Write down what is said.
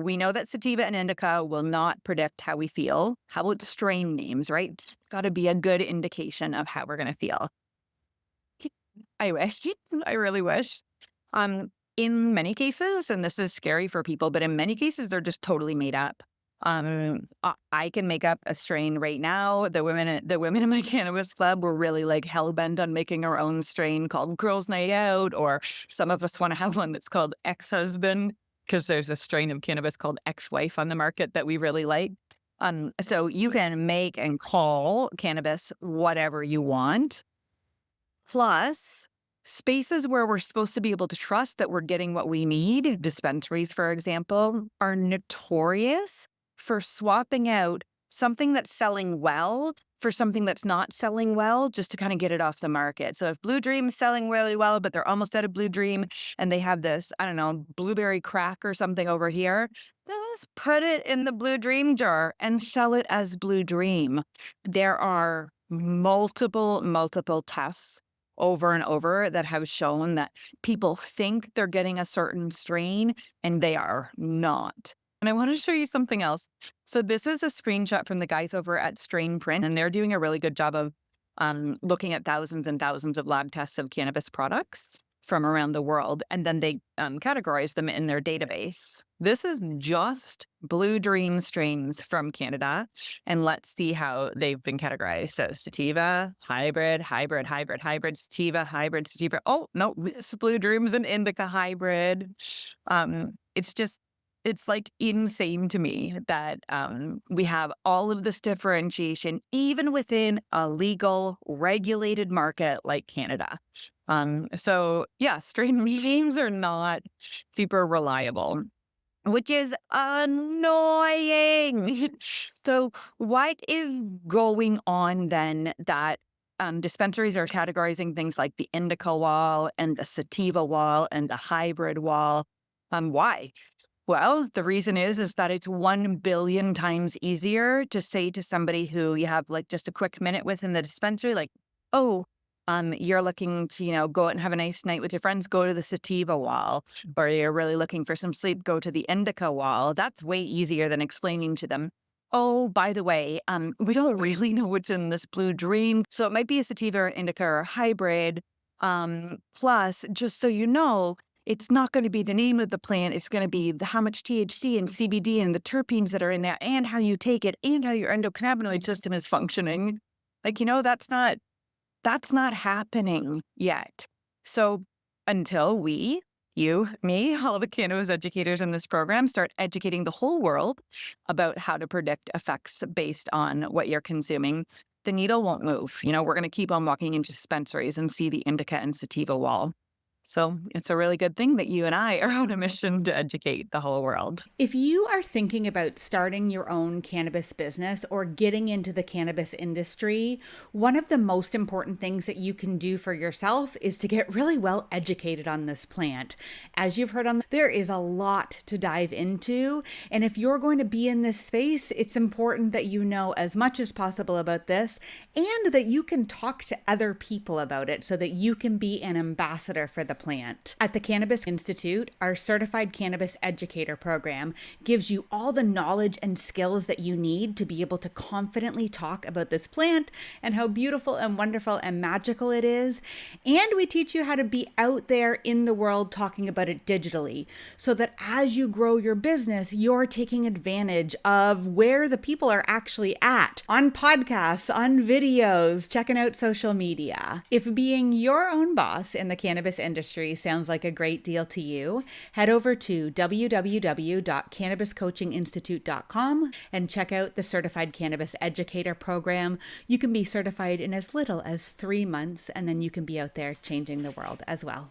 We know that Sativa and Indica will not predict how we feel. How about strain names, right? Got to be a good indication of how we're going to feel. I wish. I really wish. In many cases, and this is scary for people, but in many cases, they're just totally made up. I can make up a strain right now. The women in my cannabis club were really like hell bent on making our own strain called Girls Night Out, or some of us want to have one that's called Ex Husband because there's a strain of cannabis called Ex Wife on the market that we really like. So you can make and call cannabis whatever you want. Plus, spaces where we're supposed to be able to trust that we're getting what we need, dispensaries, for example, are notorious for swapping out something that's selling well for something that's not selling well, just to kind of get it off the market. So if Blue Dream's selling really well, but they're almost out of Blue Dream and they have this, I don't know, blueberry crack or something over here, just put it in the Blue Dream jar and sell it as Blue Dream. There are multiple tests over and over that have shown that people think they're getting a certain strain and they are not. And I want to show you something else. So this is a screenshot from the guys over at StrainPrint, and they're doing a really good job of looking at thousands and thousands of lab tests of cannabis products from around the world, and then they categorize them in their database. This is just Blue Dream strains from Canada, and let's see how they've been categorized. So sativa, hybrid, sativa, hybrid, sativa. Oh, no, this Blue Dream's an indica hybrid. It's like insane to me that we have all of this differentiation, even within a legal, regulated market like Canada. So yeah, strain names are not super reliable, which is annoying. So what is going on then that dispensaries are categorizing things like the indica wall and the sativa wall and the hybrid wall? Why? Well, the reason is that it's 1 billion times easier to say to somebody who you have like just a quick minute with in the dispensary, like, oh, you're looking to, go out and have a nice night with your friends, go to the sativa wall, or you're really looking for some sleep, go to the indica wall. That's way easier than explaining to them, oh, by the way, we don't really know what's in this Blue Dream. So it might be a sativa or indica or hybrid. Plus, just so you know, it's not going to be the name of the plant. It's going to be how much THC and CBD and the terpenes that are in there and how you take it and how your endocannabinoid system is functioning. Like, that's not happening yet. So until we, you, me, all the cannabis educators in this program start educating the whole world about how to predict effects based on what you're consuming, the needle won't move. We're going to keep on walking into dispensaries and see the indica and sativa wall. So it's a really good thing that you and I are on a mission to educate the whole world. If you are thinking about starting your own cannabis business or getting into the cannabis industry, one of the most important things that you can do for yourself is to get really well educated on this plant. As you've heard there is a lot to dive into. And if you're going to be in this space, it's important that you know as much as possible about this and that you can talk to other people about it so that you can be an ambassador for the plant. At the Cannabis Institute, our certified cannabis educator program gives you all the knowledge and skills that you need to be able to confidently talk about this plant and how beautiful and wonderful and magical it is. And we teach you how to be out there in the world talking about it digitally so that as you grow your business, you're taking advantage of where the people are actually at on podcasts, on videos, checking out social media. If being your own boss in the cannabis industry sounds like a great deal to you, head over to www.cannabiscoachinginstitute.com and check out the Certified Cannabis Educator program. You can be certified in as little as 3 months, and then you can be out there changing the world as well.